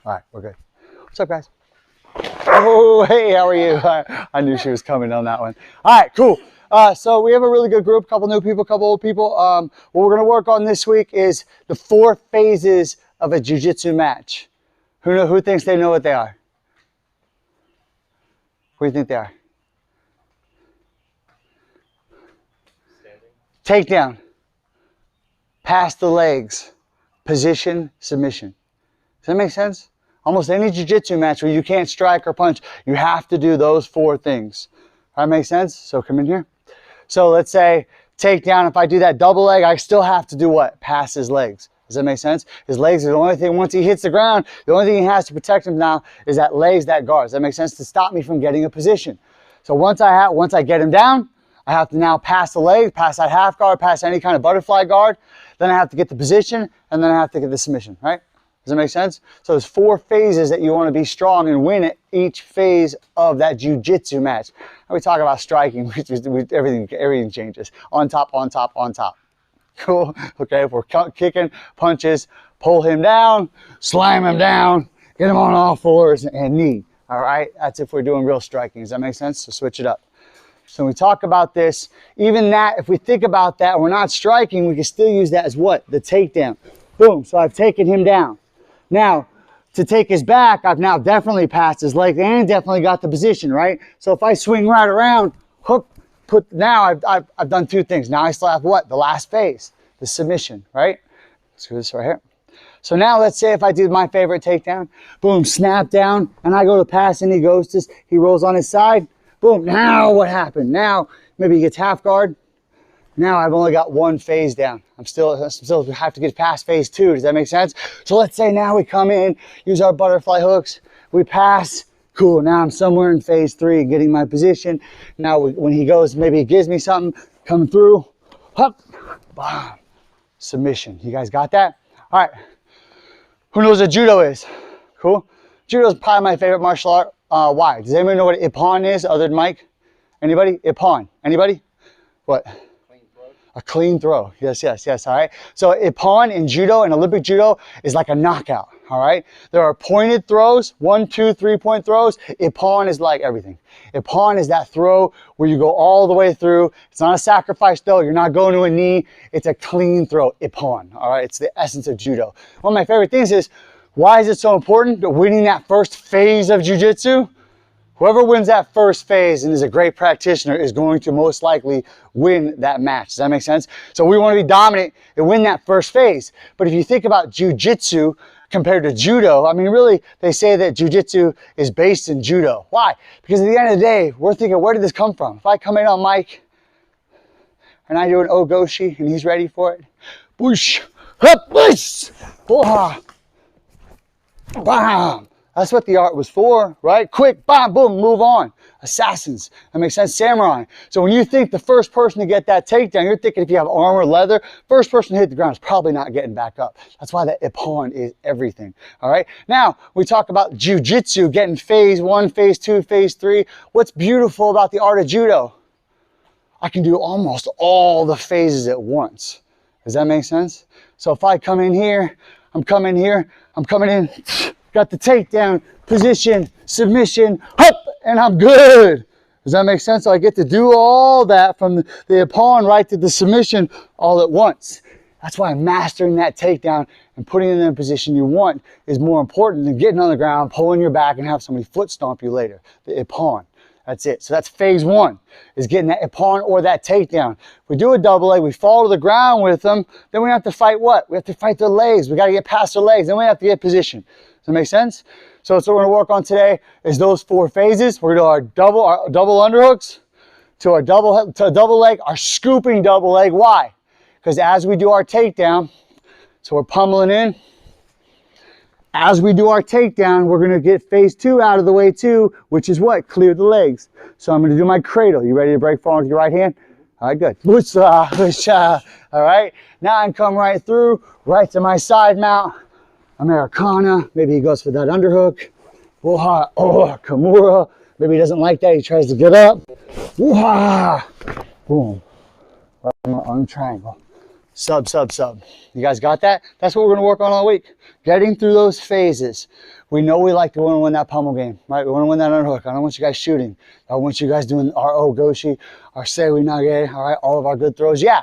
All right, we're good. What's up, guys? Oh, hey, how are you? I knew she was coming on that one. All right, cool. So we have a really good group, couple new people, couple old people. What we're gonna work on this week is the 4 phases of a jiu-jitsu match. Who thinks they know what they are? What do you think they are? Takedown, pass the legs, position, submission. Does that make sense? Almost any jiu-jitsu match where you can't strike or punch, you have to do those 4 things. That makes sense? So come in here. So let's say takedown, if I do that double leg, I still have to do what? Pass his legs. Does that make sense? His legs are the only thing, once he hits the ground, the only thing he has to protect him now is that legs, that guard. Does that make sense? To stop me from getting a position. So once I get him down, I have to now pass the leg, pass that half guard, pass any kind of butterfly guard. Then I have to get the position, and then I have to get the submission, right? Does that make sense? So there's 4 phases that you want to be strong and win at each phase of that jiu-jitsu match. When we talk about striking, everything changes. On top, on top, on top. Cool? Okay, if we're kicking punches, pull him down, slam him down, get him on all 4s, and knee. All right? That's if we're doing real striking. Does that make sense? So switch it up. So when we talk about this, even that, if we think about that, we're not striking, we can still use that as what? The takedown. Boom, so I've taken him down. Now, to take his back, I've now definitely passed his leg and definitely got the position, right? So if I swing right around, hook, now I've done 2 things. Now I still have what? The last phase, the submission, right? Let's do this right here. So now let's say if I do my favorite takedown, boom, snap down, and I go to pass and he rolls on his side. Boom, now what happened? Now, maybe he gets half guard. Now I've only got 1 phase down. I still have to get past phase 2. Does that make sense? So let's say now we come in, use our butterfly hooks, we pass. Cool, now I'm somewhere in phase 3, getting my position. Now when he goes, maybe he gives me something, coming through, hup, bam, submission. You guys got that? All right, who knows what judo is? Cool. Judo is probably my favorite martial art. Why? Does anybody know what Ippon is other than Mike? Anybody? Ippon. Anybody? What? Clean throw. A clean throw. Yes, yes, yes. All right. So Ippon in judo and Olympic judo is like a knockout. All right. There are pointed throws, 1, 2, 3-point throws. Ippon is like everything. Ippon is that throw where you go all the way through. It's not a sacrifice though. You're not going to a knee. It's a clean throw. Ippon. All right. It's the essence of judo. One of my favorite things is, why is it so important to winning that first phase of jiu-jitsu? Whoever wins that first phase and is a great practitioner is going to most likely win that match. Does that make sense? So we want to be dominant and win that first phase. But if you think about jiu-jitsu compared to judo, I mean, really, they say that jiu-jitsu is based in judo. Why? Because at the end of the day, we're thinking, where did this come from? If I come in on Mike and I do an ogoshi and he's ready for it, boosh, hup, boosh, boha. Bam! That's what the art was for, right? Quick, bam, boom, move on. Assassins, that makes sense, samurai. So when you think the first person to get that takedown, you're thinking if you have armor, leather, first person to hit the ground is probably not getting back up. That's why that Ippon is everything, all right? Now, we talk about jiu-jitsu, getting phase 1, phase 2, phase 3. What's beautiful about the art of judo? I can do almost all the phases at once. Does that make sense? So if I come in here, I'm coming in, got the takedown, position, submission, hop, and I'm good. Does that make sense? So I get to do all that from the Ippon right to the submission all at once. That's why mastering that takedown and putting it in the position you want is more important than getting on the ground, pulling your back, and have somebody foot stomp you later. The Ippon. That's it. So that's phase 1, is getting that Ippon or that takedown. If we do a double leg, we fall to the ground with them, then we have to fight what? We have to fight their legs. We got to get past their legs. Then we have to get position. Does that make sense? So what we're going to work on today is those 4 phases. We're going to do our double underhooks to a double leg, our scooping double leg. Why? Because as we do our takedown, so we're pummeling in. As we do our takedown, we're going to get phase 2 out of the way too, which is what? Clear the legs. So I'm going to do my cradle. You ready to break forward with your right hand? All right, good. All right, now I can come right through, right to my side mount. Americana. Maybe he goes for that underhook. Woha, oh, Kimura. Maybe he doesn't like that. He tries to get up. Woha, boom. Right on triangle. Sub. You guys got that? That's what we're going to work on all week. Getting through those phases. We know we like to want to win that pummel game, right? We want to win that underhook. I don't want you guys shooting. I want you guys doing our goshi, our sewi nage, all right, all of our good throws. Yeah,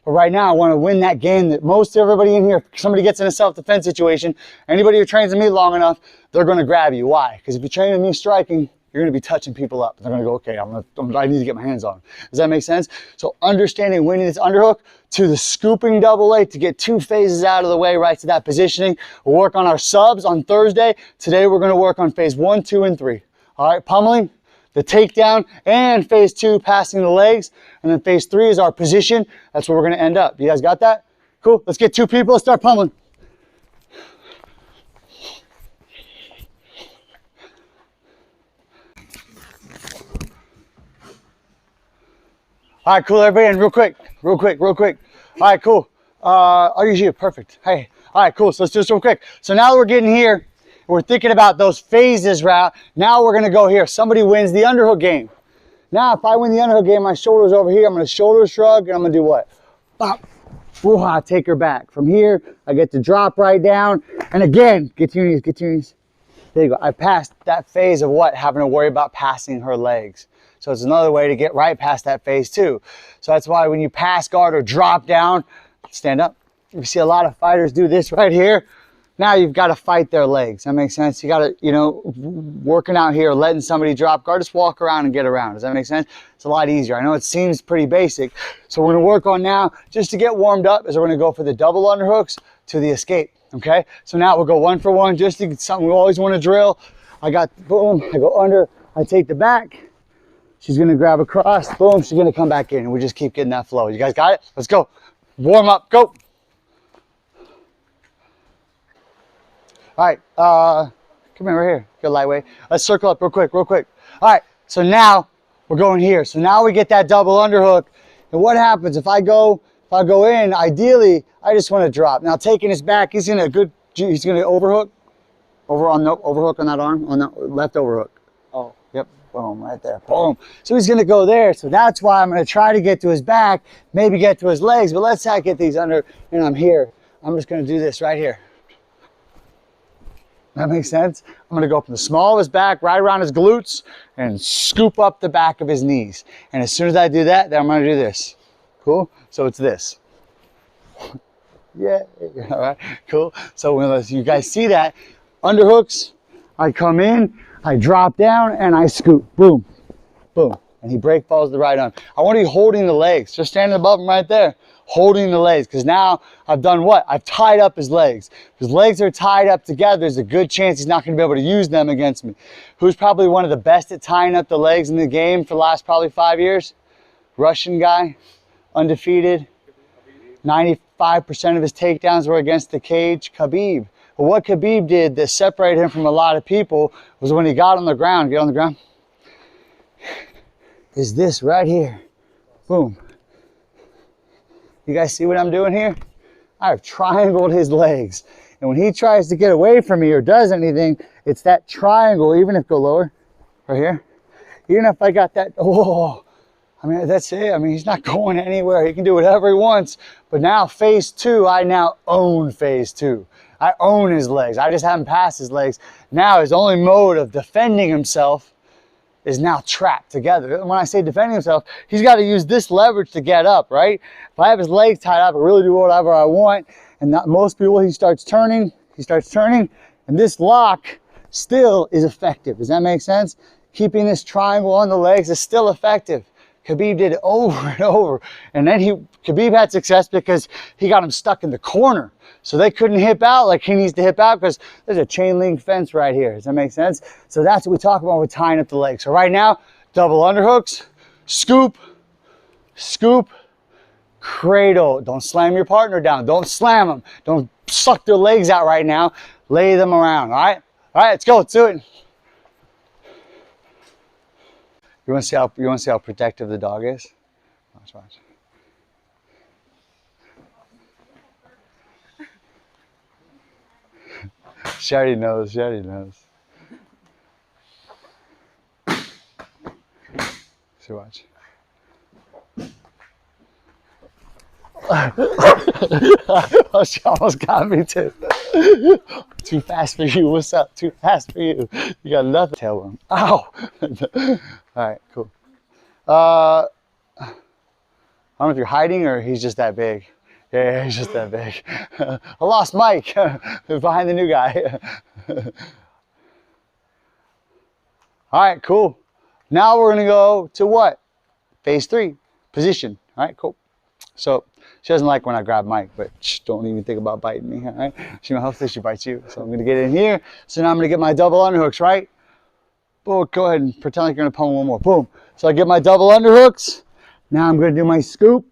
but right now I want to win that game that most everybody in here, if somebody gets in a self-defense situation, anybody who trains with me long enough, they're going to grab you. Why? Because if you train with me striking, you're going to be touching people up. They're going to go, okay, I need to get my hands on. Does that make sense? So understanding winning this underhook to the scooping double leg to get 2 phases out of the way, right to that positioning. We'll work on our subs on Thursday. Today we're going to work on phase 1, 2, and 3. All right, pummeling, the takedown, and phase 2, passing the legs. And then phase 3 is our position. That's where we're going to end up. You guys got that? Cool. Let's get 2 people. Let's start pummeling. All right, cool, everybody, and real quick. All right, cool. I'll use you, perfect. Hey, all right, cool, so let's do this real quick. So now that we're getting here, we're thinking about those phases route. Now we're gonna go here. Somebody wins the underhook game. Now, if I win the underhook game, my shoulder's over here, I'm gonna shoulder shrug, and I'm gonna do what? Bop, woo-ha, take her back. From here, I get to drop right down, and again, get to your knees. There you go, I passed that phase of what? Having to worry about passing her legs. So it's another way to get right past that phase too. So that's why when you pass guard or drop down, stand up. You see a lot of fighters do this right here. Now you've got to fight their legs. That makes sense? You got to, you know, working out here, letting somebody drop guard, just walk around and get around. Does that make sense? It's a lot easier. I know it seems pretty basic. So we're going to work on now, just to get warmed up, is we're going to go for the double underhooks to the escape. Okay? So now we'll go 1 for 1, just to get something we always want to drill. I got, boom, I go under, I take the back. She's gonna grab across, boom, she's gonna come back in, and we just keep getting that flow. You guys got it? Let's go. Warm up, go. All right, come here, right here. Good lightweight. Let's circle up real quick. All right, so now we're going here. So now we get that double underhook, and what happens if I go in? Ideally, I just want to drop. Now taking his back, he's gonna overhook, overhook on that arm, on that left overhook. Oh, yep. Boom, right there, boom. So he's gonna go there. So that's why I'm gonna try to get to his back, maybe get to his legs, but let's not get these under, and I'm here. I'm just gonna do this right here. That makes sense? I'm gonna go from the small of his back, right around his glutes, and scoop up the back of his knees. And as soon as I do that, then I'm gonna do this. Cool? So it's this. Yeah, all right, cool. So when you guys see that, underhooks, I come in, I drop down, and I scoop, boom, boom. And he break falls the right arm. I want to be holding the legs, just standing above him right there, holding the legs, because now I've done what? I've tied up his legs. If his legs are tied up together, there's a good chance he's not going to be able to use them against me. Who's probably one of the best at tying up the legs in the game for the last probably 5 years? Russian guy, undefeated. 95% of his takedowns were against the cage, Khabib. But what Khabib did that separated him from a lot of people was when he got on the ground, is this right here. Boom. You guys see what I'm doing here? I've triangled his legs. And when he tries to get away from me or does anything, it's that triangle, even if go lower, right here. Even if I got that, oh, I mean, that's it. I mean, he's not going anywhere. He can do whatever he wants. But now phase 2, I now own phase 2. I own his legs. I just haven't passed his legs. Now his only mode of defending himself is now trapped together. And when I say defending himself, he's got to use this leverage to get up, right? If I have his legs tied up, I really do whatever I want. And not most people, he starts turning, and this lock still is effective. Does that make sense? Keeping this triangle on the legs is still effective. Khabib did it over and over. And then Khabib had success because he got him stuck in the corner. So they couldn't hip out like he needs to hip out because there's a chain link fence right here. Does that make sense? So that's what we talk about with tying up the legs. So right now, double underhooks, scoop, scoop, cradle. Don't slam your partner down. Don't slam them. Don't suck their legs out right now. Lay them around, all right? All right, let's go. Let's do it. You want to see how protective the dog is? Watch. She already knows. See, watch. Oh, she almost got me too. Too fast for you. What's up? Too fast for you. You got nothing. Tailbone. Ow. All right, cool. I don't know if you're hiding or he's just that big. Yeah, he's just that big. I lost Mike behind the new guy. All right, cool. Now we're gonna go to what? Phase 3, position. All right, cool. So she doesn't like when I grab Mike, but don't even think about biting me, all right? Hopefully she bites you. So I'm gonna get in here. So now I'm gonna get my double underhooks, right? Boom, go ahead and pretend like you're gonna pummel one more. Boom. So I get my double underhooks. Now I'm gonna do my scoop.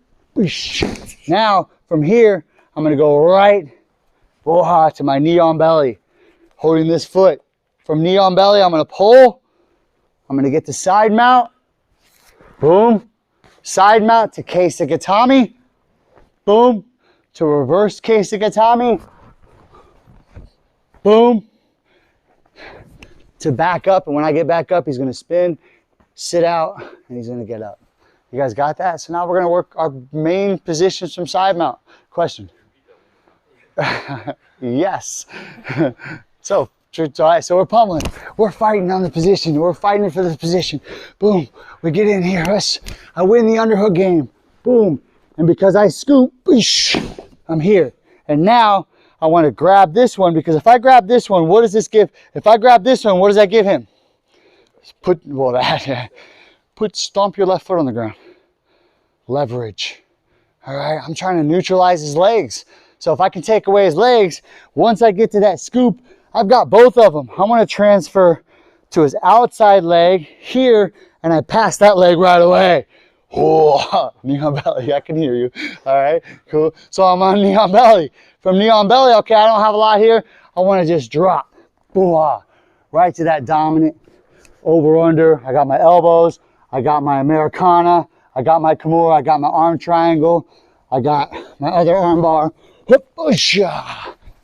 Now from here, I'm gonna go right to my knee on belly, holding this foot. From knee on belly, I'm gonna pull. I'm gonna get the side mount. Boom. Side mount to Keisagatami. Boom. To reverse Keisagatami. Boom. To back up, and when I get back up, he's gonna spin, sit out, and he's gonna get up. You guys got that? So now we're gonna work our main positions from side mount. Question? Yes. So we're pummeling. We're fighting on the position. We're fighting for this position. Boom. We get in here. I win the underhook game. Boom. And because I scoop, I'm here. And now I want to grab this one, because if I grab this one, what does this give? If I grab this one, what does that give him? Stomp your left foot on the ground. Leverage. All right. I'm trying to neutralize his legs. So if I can take away his legs, once I get to that scoop, I've got both of them. I want to transfer to his outside leg here, and I pass that leg right away. Oh, knee on belly, I can hear you. All right, cool. So I'm on knee on belly. From knee on belly, okay, I don't have a lot here. I want to just drop, right to that dominant over under. I got my elbows, I got my Americana, I got my Kimura, I got my arm triangle, I got my other arm bar.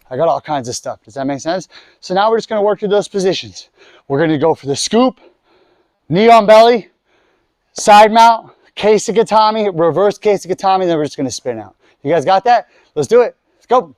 I got all kinds of stuff. Does that make sense? So now we're just going to work through those positions. We're going to go for the scoop, knee on belly, side mount, Keisagatami, reverse Keisagatami, then we're just going to spin out. You guys got that? Let's do it. Let's go.